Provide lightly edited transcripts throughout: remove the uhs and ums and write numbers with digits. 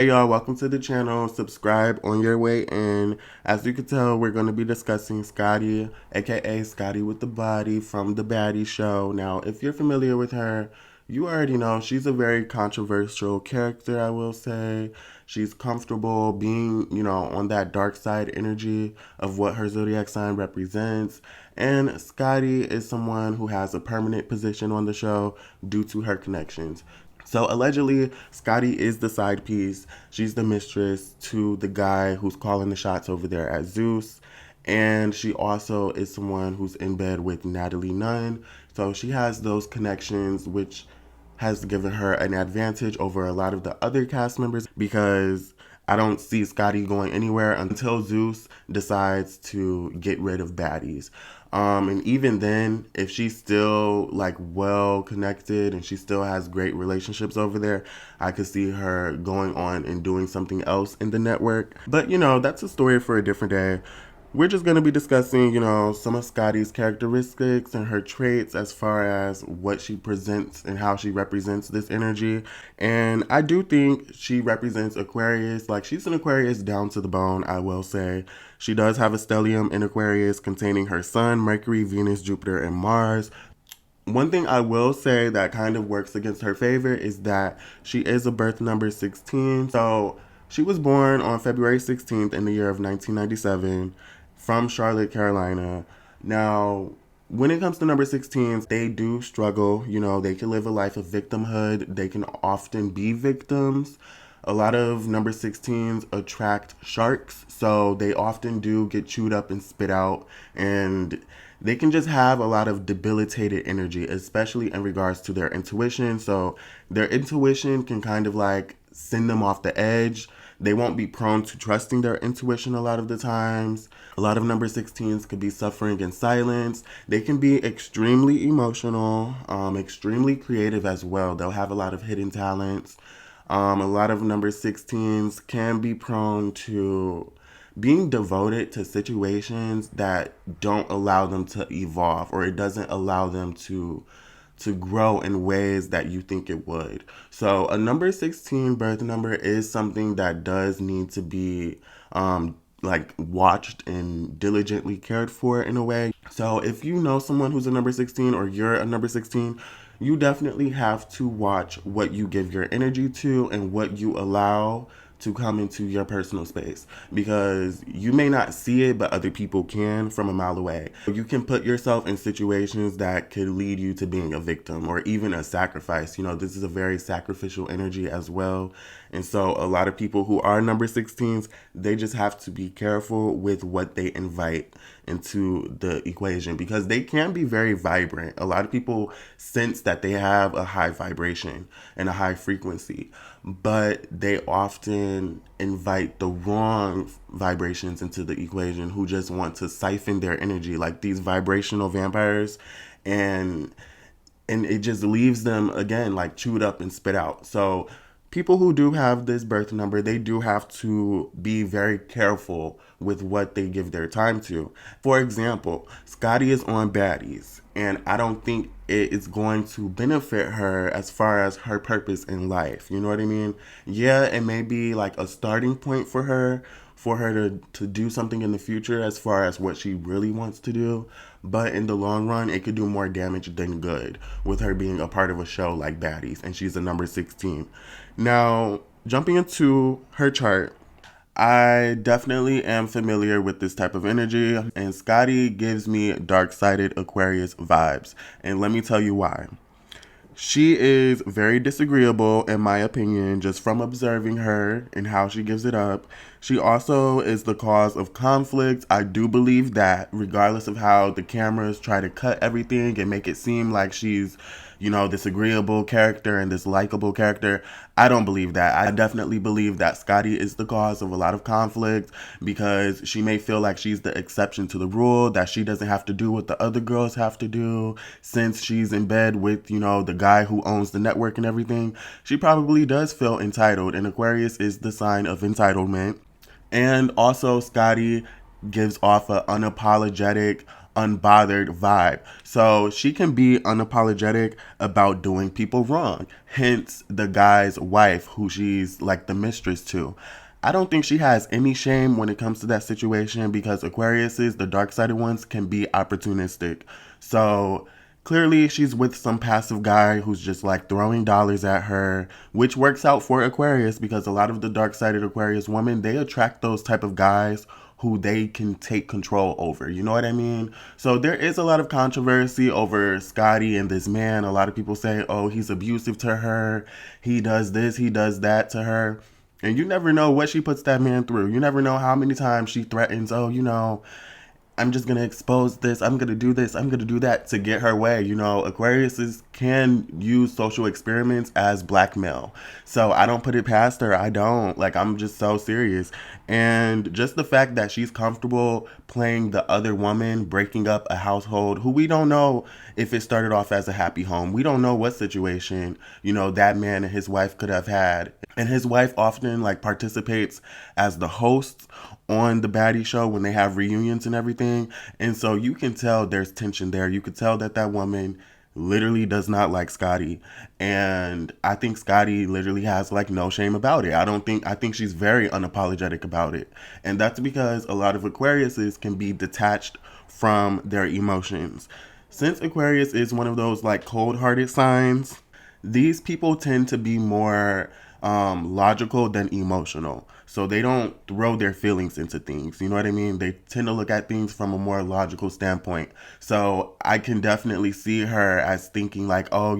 Hey y'all, welcome to the channel. Subscribe on your way in. As you can tell, we're going to be discussing Scotty, aka Scotty with the Body from the Baddie Show. Now, if you're familiar with her, you already know she's a very controversial character, I will say. She's comfortable being, on that dark side energy of what her zodiac sign represents. And Scotty is someone who has a permanent position on the show due to her connections. So allegedly, Scotty is the side piece. She's the mistress to the guy who's calling the shots over there at Zeus. And she also is someone who's in bed with Natalie Nunn. So she has those connections, which has given her an advantage over a lot of the other cast members because I don't see Scotty going anywhere until Zeus decides to get rid of baddies. And even then, if she's still like well connected and she still has great relationships over there, I could see her going on and doing something else in the network. But that's a story for a different day. We're just going to be discussing, some of Scotty's characteristics and her traits as far as what she presents and how she represents this energy. And I do think she represents Aquarius. Like, she's an Aquarius down to the bone, I will say. She does have a stellium in Aquarius containing her Sun, Mercury, Venus, Jupiter, and Mars. One thing I will say that kind of works against her favor is that she is a birth number 16. So she was born on February 16th in the year of 1997 from Charlotte, Carolina. Now, when it comes to number 16s, they do struggle. They can live a life of victimhood. They can often be victims. A lot of number 16s attract sharks, so they often do get chewed up and spit out, and they can just have a lot of debilitated energy, especially in regards to their intuition. So their intuition can kind of like send them off the edge. They won't be prone to trusting their intuition a lot of the times. A lot of number 16s could be suffering in silence. They can be extremely emotional, extremely creative as well. They'll have a lot of hidden talents. A lot of number 16s can be prone to being devoted to situations that don't allow them to evolve, or it doesn't allow them to grow in ways that you think it would. So a number 16 birth number is something that does need to be like watched and diligently cared for in a way. So if you know someone who's a number 16 or you're a number 16, you definitely have to watch what you give your energy to and what you allow to come into your personal space, because you may not see it, but other people can from a mile away. You can put yourself in situations that could lead you to being a victim or even a sacrifice. This is a very sacrificial energy as well. And so a lot of people who are number 16s, they just have to be careful with what they invite into the equation, because they can be very vibrant. A lot of people sense that they have a high vibration and a high frequency, but they often invite the wrong vibrations into the equation who just want to siphon their energy, like these vibrational vampires, and it just leaves them again like chewed up and spit out. So people who do have this birth number, they do have to be very careful with what they give their time to. For example, Scotty is on baddies, and I don't think it is going to benefit her as far as her purpose in life. You know what I mean? Yeah, it may be like a starting point for her to do something in the future as far as what she really wants to do. But in the long run, it could do more damage than good with her being a part of a show like Baddies, and she's a number 16. Now, jumping into her chart, I definitely am familiar with this type of energy, and Scotty gives me Darksided Aquarius vibes. And let me tell you why. She is very disagreeable, in my opinion, just from observing her and how she gives it up. She also is the cause of conflict. I do believe that, regardless of how the cameras try to cut everything and make it seem like she's, this agreeable character and this likable character, I don't believe that. I definitely believe that Scotty is the cause of a lot of conflict, because she may feel like she's the exception to the rule, that she doesn't have to do what the other girls have to do since she's in bed with, the guy who owns the network and everything. She probably does feel entitled, and Aquarius is the sign of entitlement. And also, Scotty gives off an unapologetic, unbothered vibe. So she can be unapologetic about doing people wrong. Hence the guy's wife, who she's like the mistress to. I don't think she has any shame when it comes to that situation because Aquariuses, the dark-sided ones, can be opportunistic. So clearly she's with some passive guy who's just like throwing dollars at her, which works out for Aquarius because a lot of the dark-sided Aquarius women, they attract those type of guys who they can take control over. You know what I mean? So there is a lot of controversy over Scotty and this man. A lot of people say, oh, he's abusive to her. He does this, he does that to her. And you never know what she puts that man through. You never know how many times she threatens, oh, I'm just gonna expose this, I'm gonna do this, I'm gonna do that to get her way. Aquariuses can use social experiments as blackmail. So I don't put it past her. I don't. Like, I'm just so serious. And just the fact that she's comfortable playing the other woman, breaking up a household who we don't know if it started off as a happy home. We don't know what situation, that man and his wife could have had. And his wife often like participates as the host on the baddie show when they have reunions and everything. And so you can tell there's tension there. You could tell that woman literally does not like Scotty. And I think Scotty literally has like no shame about it. I think she's very unapologetic about it. And that's because a lot of Aquariuses can be detached from their emotions. Since Aquarius is one of those like cold-hearted signs, these people tend to be more logical than emotional. So they don't throw their feelings into things. You know what I mean? They tend to look at things from a more logical standpoint. So I can definitely see her as thinking like, oh,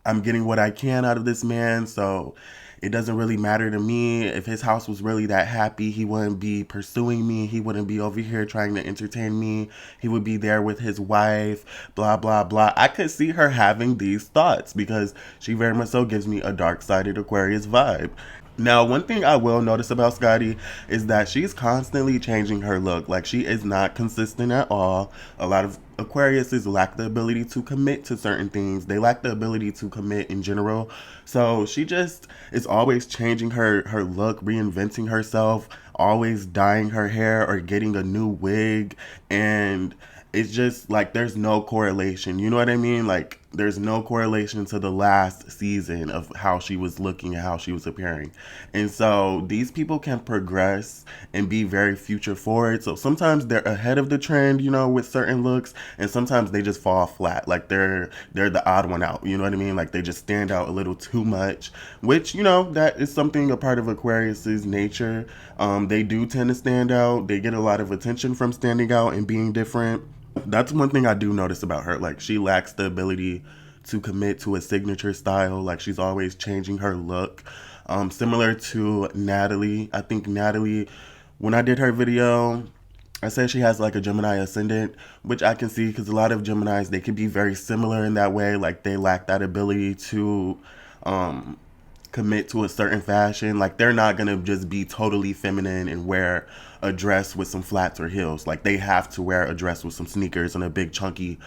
I'm getting what I can out of this man. So it doesn't really matter to me. If his house was really that happy, he wouldn't be pursuing me. He wouldn't be over here trying to entertain me. He would be there with his wife, blah, blah, blah. I could see her having these thoughts because she very much so gives me a dark-sided Aquarius vibe. Now, one thing I will notice about Scotty is that she's constantly changing her look. Like, she is not consistent at all. A lot of Aquariuses lack the ability to commit to certain things. They lack the ability to commit in general. So she just is always changing her look, reinventing herself, always dyeing her hair or getting a new wig. And it's just like there's no correlation. You know what I mean? Like, there's no correlation to the last season of how she was looking and how she was appearing. And so these people can progress and be very future forward. So sometimes they're ahead of the trend, with certain looks, and sometimes they just fall flat. Like they're the odd one out. You know what I mean? Like they just stand out a little too much, which, that is something a part of Aquarius's nature. They do tend to stand out. They get a lot of attention from standing out and being different. That's one thing I do notice about her. Like, she lacks the ability to commit to a signature style. Like, she's always changing her look. Similar to Natalie. I think Natalie, when I did her video, I said she has like a Gemini ascendant, which I can see because a lot of Geminis, they can be very similar in that way. Like, they lack that ability to commit to a certain fashion. Like, they're not gonna just be totally feminine and wear a dress with some flats or heels. Like, they have to wear a dress with some sneakers and a big chunky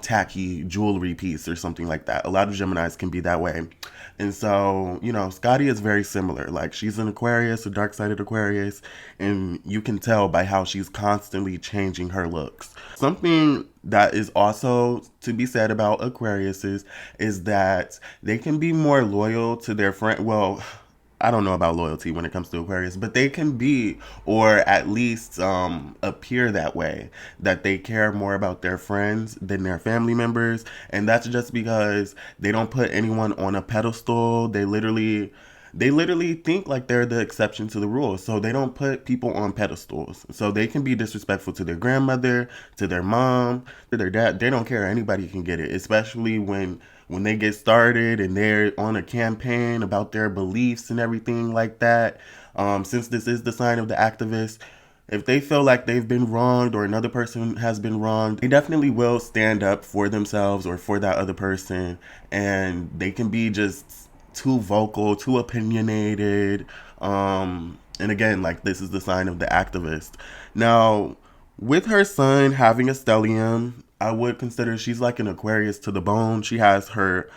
tacky jewelry piece or something like that. A lot of Geminis can be that way. And so, Scotty is very similar. Like, she's an Aquarius, a dark-sided Aquarius, and you can tell by how she's constantly changing her looks. Something that is also to be said about Aquariuses is that they can be more loyal to their friend. Well, I don't know about loyalty when it comes to Aquarius, but they can be, or at least appear that way, that they care more about their friends than their family members. And that's just because they don't put anyone on a pedestal. They literally think like they're the exception to the rule. So they don't put people on pedestals. So they can be disrespectful to their grandmother, to their mom, to their dad. They don't care. Anybody can get it, especially when they get started and they're on a campaign about their beliefs and everything like that. Since this is the sign of the activist, if they feel like they've been wronged or another person has been wronged, they definitely will stand up for themselves or for that other person. And they can be just too vocal, too opinionated. And again, like, this is the sign of the activist. Now, with her sun having a stellium, I would consider she's like an Aquarius to the bone. She has her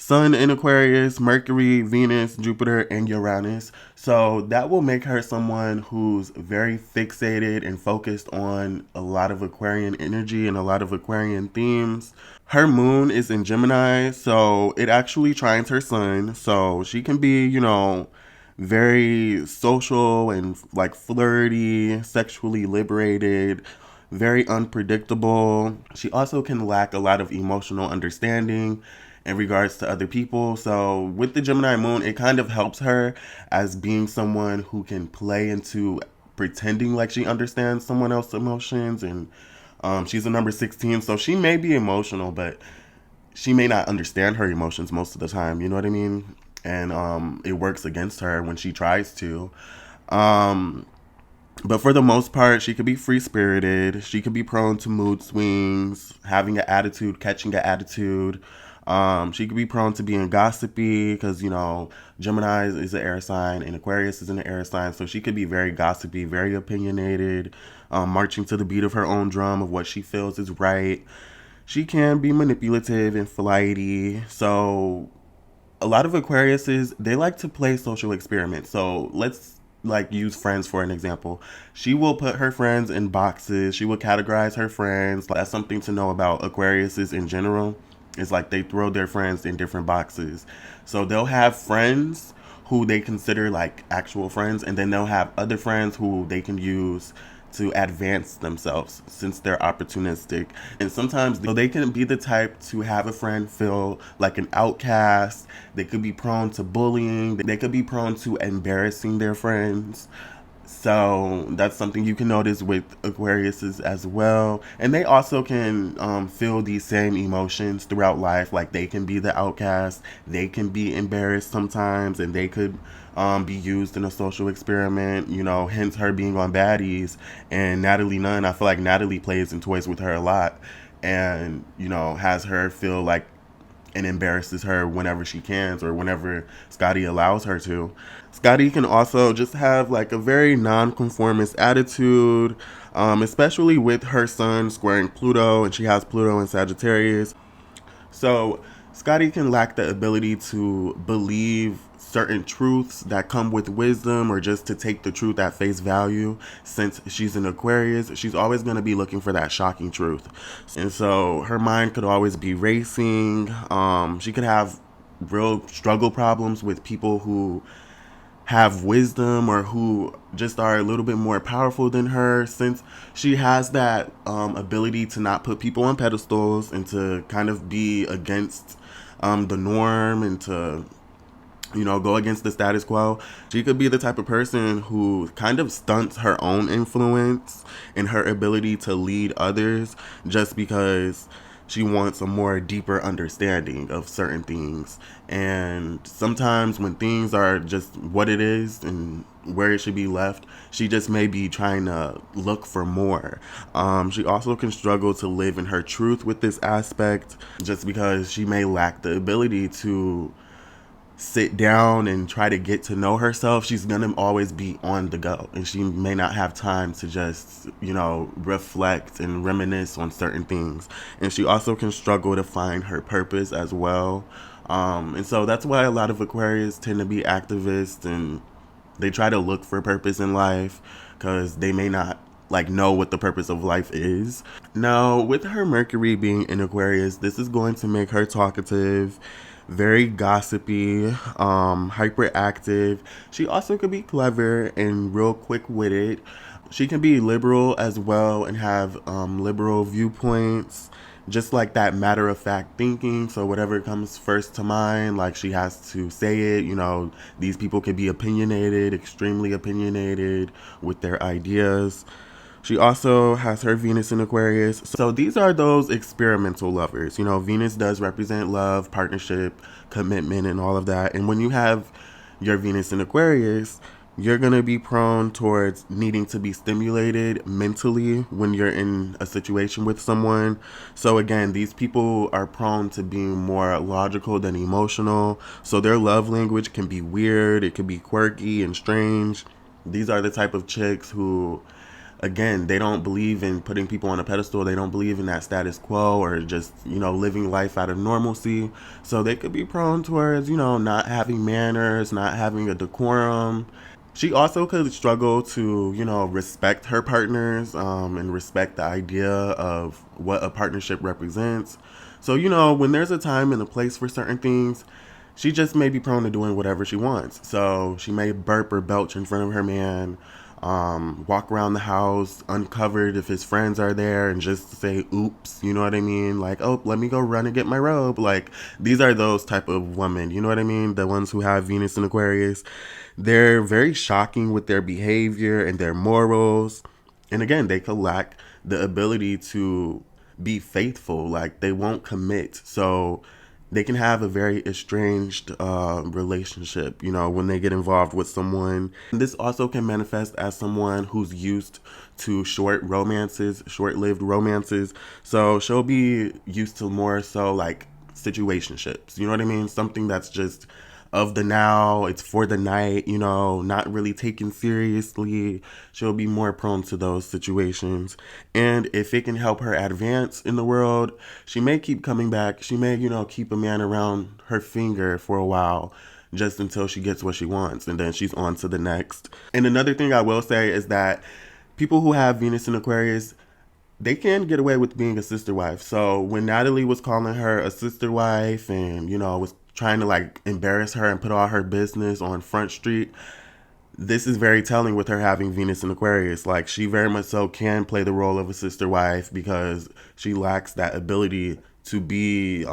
Sun in Aquarius, Mercury, Venus, Jupiter, and Uranus. So that will make her someone who's very fixated and focused on a lot of Aquarian energy and a lot of Aquarian themes. Her moon is in Gemini, so it actually trines her sun. So she can be, very social and like flirty, sexually liberated, very unpredictable. She also can lack a lot of emotional understanding in regards to other people. So with the Gemini moon, it kind of helps her as being someone who can play into pretending like she understands someone else's emotions. And she's a number 16, so she may be emotional, but she may not understand her emotions most of the time. You know what I mean? And it works against her when she tries to. Um, but for the most part, she could be free spirited. She could be prone to mood swings, having an attitude, catching an attitude. She could be prone to being gossipy because, Gemini is an air sign and Aquarius is an air sign. So she could be very gossipy, very opinionated, marching to the beat of her own drum of what she feels is right. She can be manipulative and flighty. So a lot of Aquariuses, they like to play social experiments. So let's like use friends for an example. She will put her friends in boxes. She will categorize her friends. That's something to know about Aquariuses in general. It's like they throw their friends in different boxes. So they'll have friends who they consider like actual friends, and then they'll have other friends who they can use to advance themselves since they're opportunistic. And sometimes they can be the type to have a friend feel like an outcast. They could be prone to bullying. They could be prone to embarrassing their friends. So that's something you can notice with Aquariuses as well. And they also can feel these same emotions throughout life. Like they can be the outcast, they can be embarrassed sometimes, and they could be used in a social experiment, hence her being on Baddies. And Natalie Nunn, I feel like Natalie plays and toys with her a lot and, has her feel like and embarrasses her whenever she can or whenever Scotty allows her to. Scotty can also just have like a very nonconformist attitude, especially with her sun squaring Pluto, and she has Pluto in Sagittarius. So Scotty can lack the ability to believe certain truths that come with wisdom or just to take the truth at face value. Since she's an Aquarius, she's always going to be looking for that shocking truth. And so her mind could always be racing. She could have real struggle problems with people who have wisdom or who just are a little bit more powerful than her, since she has that ability to not put people on pedestals and to kind of be against the norm and to go against the status quo. She could be the type of person who kind of stunts her own influence and her ability to lead others just because she wants a more deeper understanding of certain things. And sometimes when things are just what it is and where it should be left, she just may be trying to look for more. She also can struggle to live in her truth with this aspect just because she may lack the ability to sit down and try to get to know herself. She's gonna always be on the go, and she may not have time to just reflect and reminisce on certain things. And she also can struggle to find her purpose as well. And so that's why a lot of Aquarius tend to be activists, and they try to look for purpose in life because they may not know what the purpose of life is. Now, with her Mercury being in Aquarius, this is going to make her talkative, very gossipy, hyperactive. She also could be clever and real quick-witted. She can be liberal as well and have liberal viewpoints, just like that matter-of-fact thinking. So whatever comes first to mind, like she has to say it. These people can be opinionated, extremely opinionated with their ideas. She also has her Venus in Aquarius. So these are those experimental lovers. Venus does represent love, partnership, commitment, and all of that. And when you have your Venus in Aquarius, you're going to be prone towards needing to be stimulated mentally when you're in a situation with someone. So again, these people are prone to being more logical than emotional. So their love language can be weird. It can be quirky and strange. These are the type of chicks who again, they don't believe in putting people on a pedestal. They don't believe in that status quo or just, living life out of normalcy. So they could be prone towards, not having manners, not having a decorum. She also could struggle to, respect her partners, and respect the idea of what a partnership represents. So, when there's a time and a place for certain things, she just may be prone to doing whatever she wants. So she may burp or belch in front of her man, walk around the house uncovered if his friends are there and just say oops, you know what I mean? Like, oh, let me go run and get my robe. Like, these are those type of women, you know what I mean? The ones who have Venus in Aquarius. They're very shocking with their behavior and their morals. And again, they could lack the ability to be faithful. Like, they won't commit. So they can have a very estranged relationship, when they get involved with someone. This also can manifest as someone who's used to short-lived romances. So she'll be used to more so like situationships, you know what I mean? Something that's just of the now, it's for the night, not really taken seriously. She'll be more prone to those situations. And if it can help her advance in the world, she may keep coming back. She may, keep a man around her finger for a while just until she gets what she wants, and then she's on to the next. And another thing I will say is that people who have Venus in Aquarius, they can get away with being a sister wife. So when Natalie was calling her a sister wife and, was trying to like embarrass her and put all her business on Front Street, this is very telling with her having Venus in Aquarius. Like, she very much so can play the role of a sister wife because she lacks that ability to be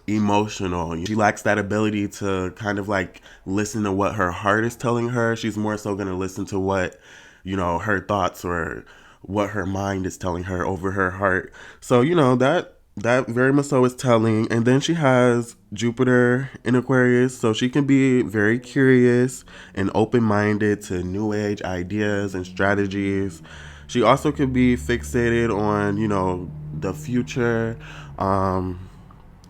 emotional. She lacks that ability to kind of like listen to what her heart is telling her. She's more so going to listen to what, her thoughts or what her mind is telling her over her heart. So, that very much so is telling. And then she has Jupiter in Aquarius, so she can be very curious and open-minded to new age ideas and strategies. She also could be fixated on, the future.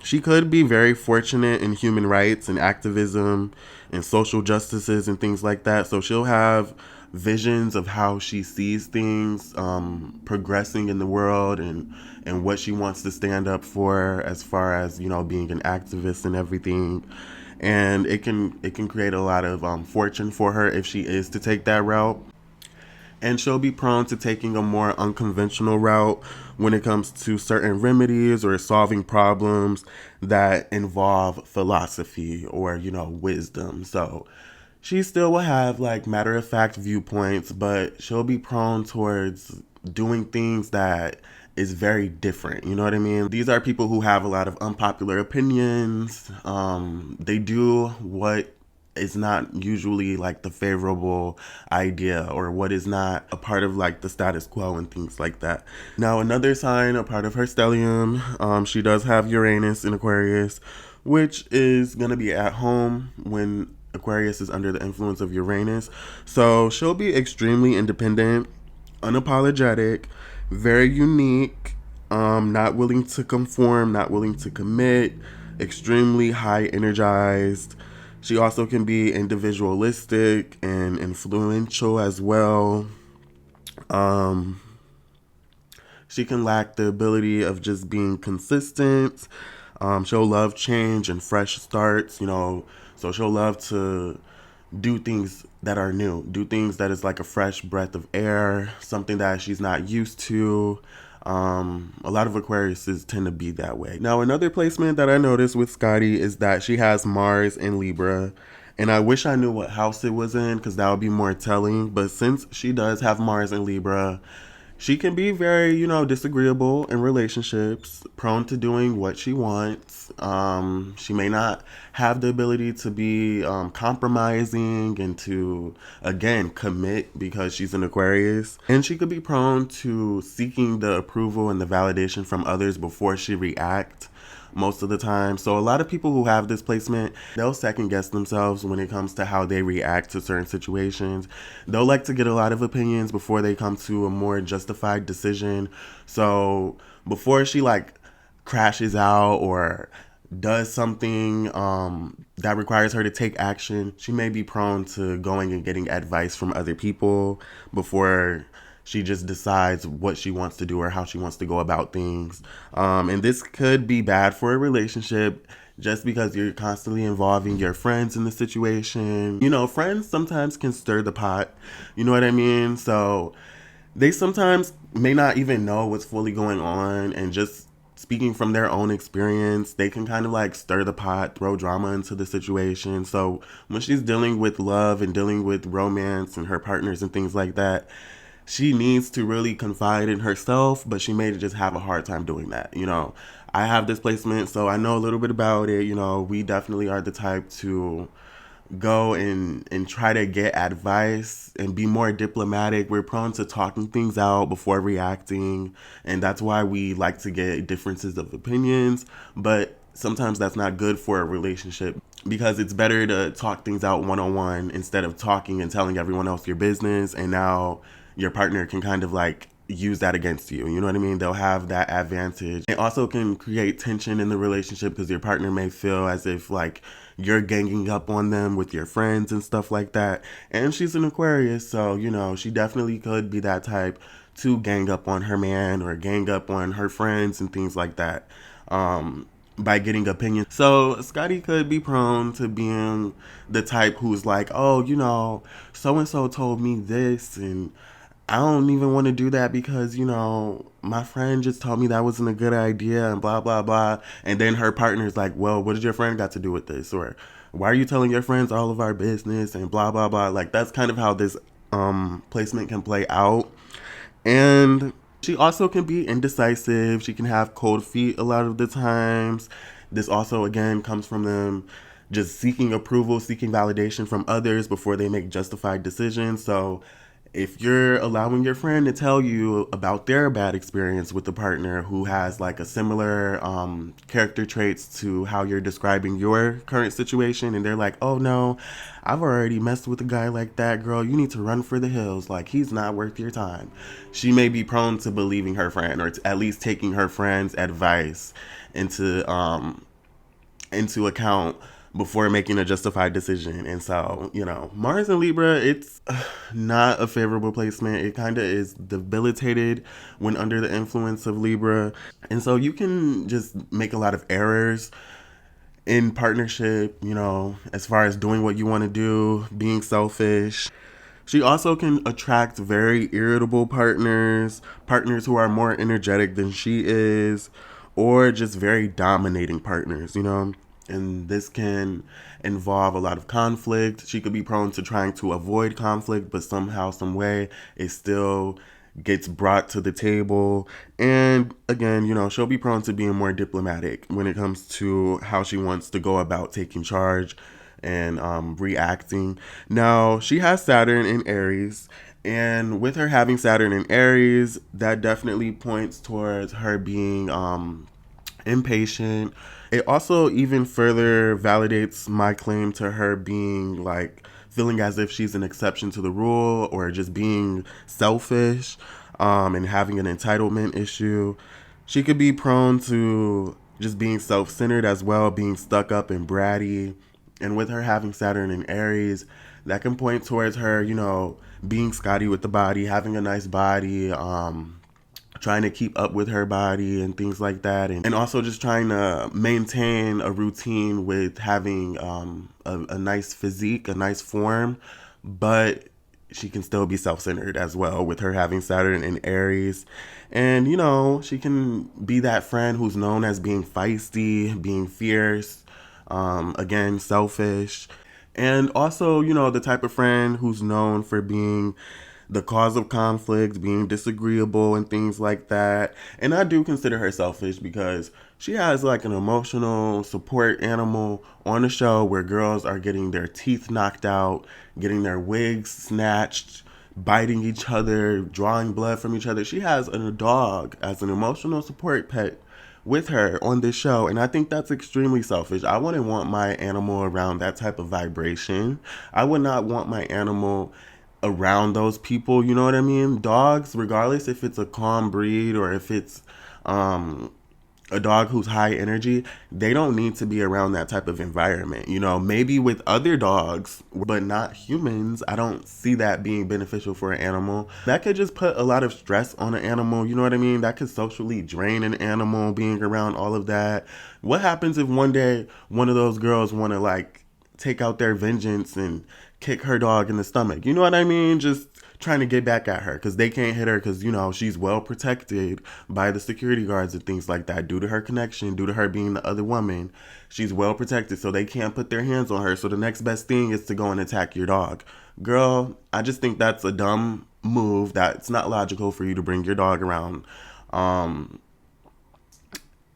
She could be very fortunate in human rights and activism and social justices and things like that. So she'll have visions of how she sees things progressing in the world and what she wants to stand up for as far as, being an activist and everything. And it can create a lot of fortune for her if she is to take that route. And she'll be prone to taking a more unconventional route when it comes to certain remedies or solving problems that involve philosophy or, wisdom. So she still will have like matter of fact viewpoints, but she'll be prone towards doing things that is very different. You know what I mean? These are people who have a lot of unpopular opinions. They do what is not usually like the favorable idea or what is not a part of like the status quo and things like that. Now, another sign, a part of her stellium, she does have Uranus in Aquarius, which is going to be at home when Aquarius is under the influence of Uranus. So she'll be extremely independent, unapologetic, very unique, not willing to conform, not willing to commit, extremely high energized. She also can be individualistic and influential as well. She can lack the ability of just being consistent. She'll love change and fresh starts, so she'll love to do things that are new, do things that is like a fresh breath of air, something that she's not used to. A lot of Aquariuses tend to be that way. Now, another placement that I noticed with Scotty is that she has Mars in Libra. And I wish I knew what house it was in because that would be more telling. But since she does have Mars in Libra, she can be very, disagreeable in relationships, prone to doing what she wants. She may not have the ability to be compromising and to, again, commit because she's an Aquarius. And she could be prone to seeking the approval and the validation from others before she reacts most of the time. So a lot of people who have this placement, they'll second guess themselves when it comes to how they react to certain situations. They'll like to get a lot of opinions before they come to a more justified decision. So before she like crashes out or does something that requires her to take action, she may be prone to going and getting advice from other people before She just decides what she wants to do or how she wants to go about things. And this could be bad for a relationship just because you're constantly involving your friends in the situation. You know, friends sometimes can stir the pot. You know what I mean? So they sometimes may not even know what's fully going on, and just speaking from their own experience, they can kind of like stir the pot, throw drama into the situation. So when she's dealing with love and dealing with romance and her partners and things like that, she needs to really confide in herself, but she may just have a hard time doing that. You know, I have this placement, so I know a little bit about it. You know, we definitely are the type to go and try to get advice and be more diplomatic. We're prone to talking things out before reacting, and that's why we like to get differences of opinions. But sometimes that's not good for a relationship, because it's better to talk things out one on one instead of talking and telling everyone else your business, and now your partner can kind of like use that against you. You know what I mean? They'll have that advantage. It also can create tension in the relationship because your partner may feel as if like you're ganging up on them with your friends and stuff like that. And she's an Aquarius, so you know, she definitely could be that type to gang up on her man or gang up on her friends and things like that. By getting opinions. So Scotty could be prone to being the type who's like, oh, you know, so and so told me this, and I don't even want to do that because, you know, my friend just told me that wasn't a good idea and blah, blah, blah. And then her partner's like, well, what did your friend got to do with this? Or why are you telling your friends all of our business and blah, blah, blah. Like, that's kind of how this placement can play out. And she also can be indecisive. She can have cold feet a lot of the times. This also, again, comes from them just seeking approval, seeking validation from others before they make justified decisions. So if you're allowing your friend to tell you about their bad experience with a partner who has like a similar character traits to how you're describing your current situation, and they're like, oh no, I've already messed with a guy like that, girl, you need to run for the hills, like he's not worth your time, she may be prone to believing her friend, or at least taking her friend's advice into account before making a justified decision. And so, you know, Mars and Libra, it's not a favorable placement. It kind of is debilitated when under the influence of Libra. And so you can just make a lot of errors in partnership, you know, as far as doing what you want to do, being selfish. She also can attract very irritable partners, partners who are more energetic than she is, or just very dominating partners, you know? And this can involve a lot of conflict. She could be prone to trying to avoid conflict, but somehow, some way, it still gets brought to the table. And again, you know, she'll be prone to being more diplomatic when it comes to how she wants to go about taking charge and reacting. Now, she has Saturn in Aries, and with her having Saturn in Aries, that definitely points towards her being impatient. It also even further validates my claim to her being like feeling as if she's an exception to the rule, or just being selfish and having an entitlement issue. She could be prone to just being self-centered as well, being stuck up and bratty. And with her having Saturn in Aries, that can point towards her, you know, being Scotty with the body, having a nice body, trying to keep up with her body and things like that. And also just trying to maintain a routine with having a nice physique, a nice form, but she can still be self-centered as well with her having Saturn in Aries. And, you know, she can be that friend who's known as being feisty, being fierce, again, selfish. And also, you know, the type of friend who's known for being the cause of conflict, being disagreeable and things like that. And I do consider her selfish because she has like an emotional support animal on the show where girls are getting their teeth knocked out, getting their wigs snatched, biting each other, drawing blood from each other. She has a dog as an emotional support pet with her on this show, and I think that's extremely selfish. I wouldn't want my animal around that type of vibration. I would not want my animal around those people, you know what I mean? Dogs, regardless if it's a calm breed or if it's a dog who's high energy, they don't need to be around that type of environment. You know, maybe with other dogs, but not humans. I don't see that being beneficial for an animal. That could just put a lot of stress on an animal. You know what I mean? That could socially drain an animal being around all of that. What happens if one day one of those girls want to like take out their vengeance and kick her dog in the stomach? You know what I mean? Just trying to get back at her because they can't hit her because, you know, she's well protected by the security guards and things like that due to her connection, due to her being the other woman. She's well protected, so they can't put their hands on her. So the next best thing is to go and attack your dog. Girl, I just think that's a dumb move. That's not logical for you to bring your dog around. Um,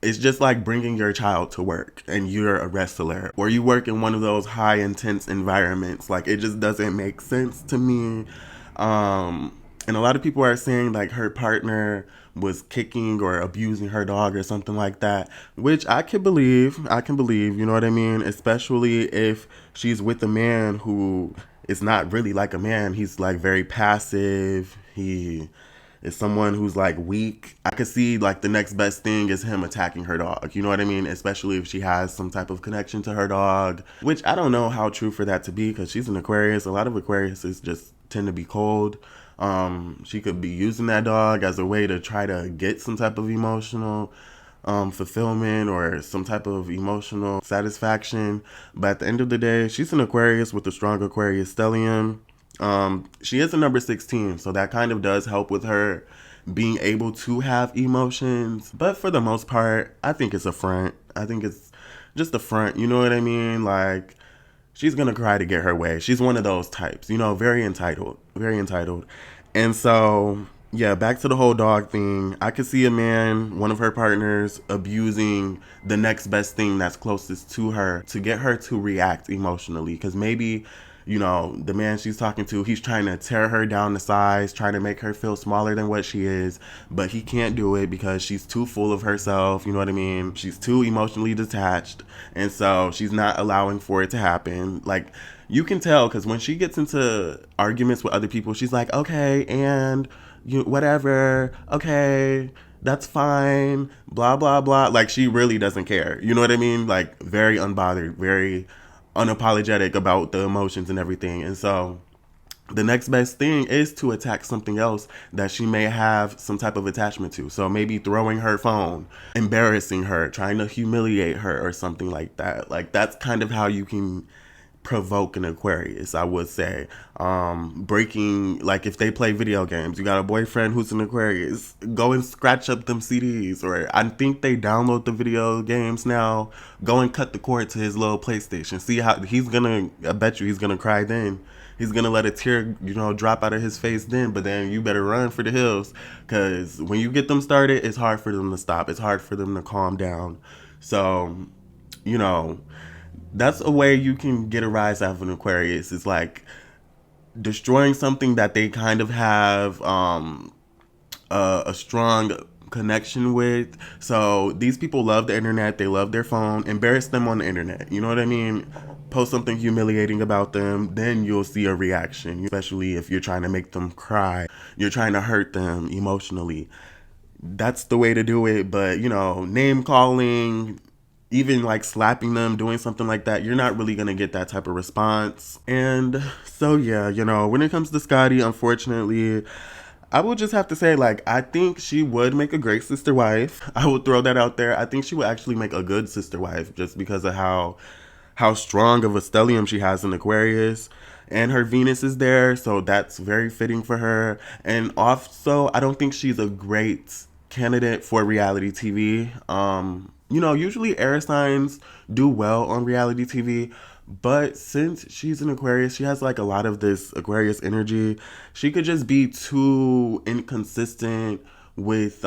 it's just like bringing your child to work and you're a wrestler or you work in one of those high intense environments. Like, it just doesn't make sense to me. And a lot of people are saying like her partner was kicking or abusing her dog or something like that, which I can believe. You know what I mean? Especially if she's with a man who is not really like a man. He's like very passive. He is someone who's like weak. I could see like the next best thing is him attacking her dog. You know what I mean? Especially if she has some type of connection to her dog, which I don't know how true for that to be because she's an Aquarius. A lot of Aquariuses just tend to be cold. She could be using that dog as a way to try to get some type of emotional fulfillment or some type of emotional satisfaction. But at the end of the day, she's an Aquarius with a strong Aquarius stellium. She is a number 16, so that kind of does help with her being able to have emotions. But for the most part, I think it's a front. I think it's just a front. You know what I mean? Like, she's gonna cry to get her way. She's one of those types, you know, very entitled, very entitled. And so, yeah, back to the whole dog thing. I could see a man, one of her partners, abusing the next best thing that's closest to her to get her to react emotionally. Because maybe, you know, the man she's talking to, he's trying to tear her down to size, trying to make her feel smaller than what she is, but he can't do it because she's too full of herself, you know what I mean? She's too emotionally detached, and so she's not allowing for it to happen. Like, you can tell because when she gets into arguments with other people, she's like, okay, and you whatever, okay, that's fine, blah, blah, blah. Like, she really doesn't care. You know what I mean? Like, very unbothered, very unapologetic about the emotions and everything. And so the next best thing is to attack something else that she may have some type of attachment to. So maybe throwing her phone, embarrassing her, trying to humiliate her or something like that. Like, that's kind of how you can provoke an Aquarius, I would say. Breaking, like if they play video games, you got a boyfriend who's an Aquarius, go and scratch up them CDs, or I think they download the video games now, go and cut the cord to his little PlayStation. See how he's gonna, I bet you he's gonna cry then. He's gonna let a tear, you know, drop out of his face then, but then you better run for the hills because when you get them started, it's hard for them to stop. It's hard for them to calm down. So, you know, that's a way you can get a rise out of an Aquarius. It's like destroying something that they kind of have a strong connection with. So these people love the internet. They love their phone. Embarrass them on the internet. You know what I mean? Post something humiliating about them. Then you'll see a reaction, especially if you're trying to make them cry. You're trying to hurt them emotionally. That's the way to do it. But, you know, name calling, even like slapping them, doing something like that, you're not really going to get that type of response. And so, yeah, you know, when it comes to Scotty, unfortunately, I will just have to say, like, I think she would make a great sister wife. I will throw that out there. I think she would actually make a good sister wife just because of how strong of a stellium she has in Aquarius. And her Venus is there, so that's very fitting for her. And also, I don't think she's a great candidate for reality TV. You know, usually air signs do well on reality TV, but since she's an Aquarius, she has like a lot of this Aquarius energy. She could just be too inconsistent with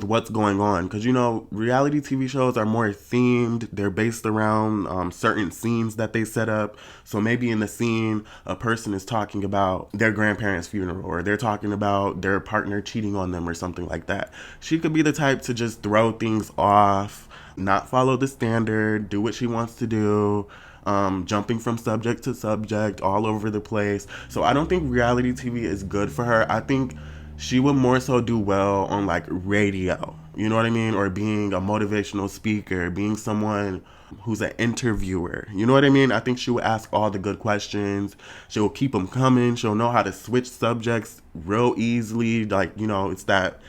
what's going on, because you know reality TV shows are more themed. They're based around certain scenes that they set up. So maybe in the scene a person is talking about their grandparents' funeral, or they're talking about their partner cheating on them or something like that. She could be the type to just throw things off, not follow the standard, do what she wants to do, jumping from subject to subject all over the place. So I don't think reality TV is good for her. I think she would more so do well on like radio. you know what I mean? Or being a motivational speaker, being someone who's an interviewer. You know what I mean? I think she will ask all the good questions. She'll keep them coming. She'll know how to switch subjects real easily. Like, you know, it's that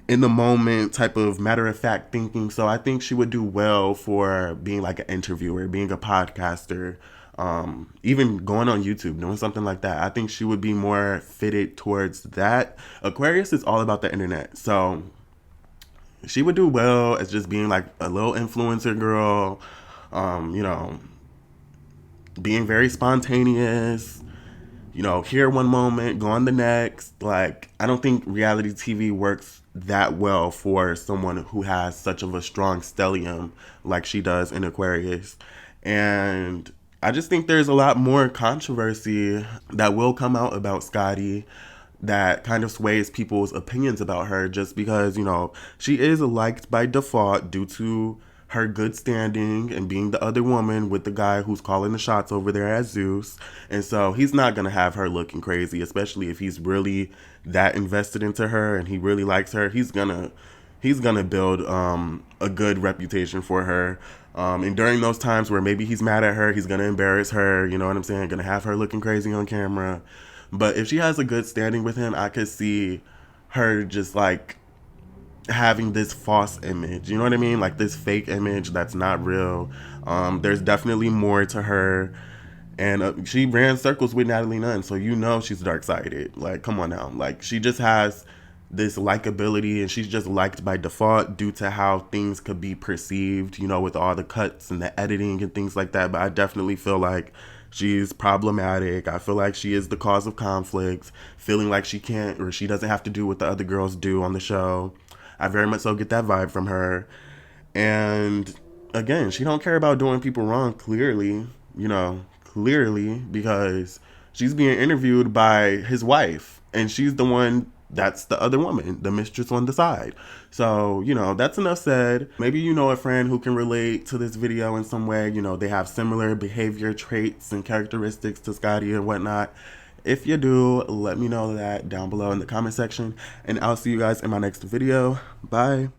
in the moment type of matter of fact thinking. So I think she would do well for being like an interviewer, being a podcaster, even going on YouTube, doing something like that. I think she would be more fitted towards that. Aquarius is all about the internet. So she would do well as just being like a little influencer girl, you know, being very spontaneous, you know, here one moment, gone the next. Like, I don't think reality TV works that well for someone who has such of a strong stellium like she does in Aquarius. And I just think there's a lot more controversy that will come out about Scotty that kind of sways people's opinions about her just because, you know, she is liked by default due to her good standing and being the other woman with the guy who's calling the shots over there as Zeus. And so he's not going to have her looking crazy, especially if he's really that invested into her and he really likes her. He's gonna build a good reputation for her. And during those times where maybe he's mad at her, he's gonna embarrass her. You know what I'm saying? Gonna have her looking crazy on camera. But if she has a good standing with him, I could see her just like having this false image. You know what I mean? Like this fake image that's not real. There's definitely more to her. And she ran circles with Natalie Nunn, so you know she's dark-sided. Like, come on now. Like, she just has this likability, and she's just liked by default due to how things could be perceived, you know, with all the cuts and the editing and things like that. But I definitely feel like she's problematic. I feel like she is the cause of conflicts, feeling like she can't or she doesn't have to do what the other girls do on the show. I very much so get that vibe from her. And again, she don't care about doing people wrong, clearly, you know, clearly, because she's being interviewed by his wife, and she's the one that's the other woman, the mistress on the side. So, you know, that's enough said. Maybe you know a friend who can relate to this video in some way. You know, they have similar behavior traits and characteristics to Scotty and whatnot. If you do, let me know that down below in the comment section, and I'll see you guys in my next video. Bye.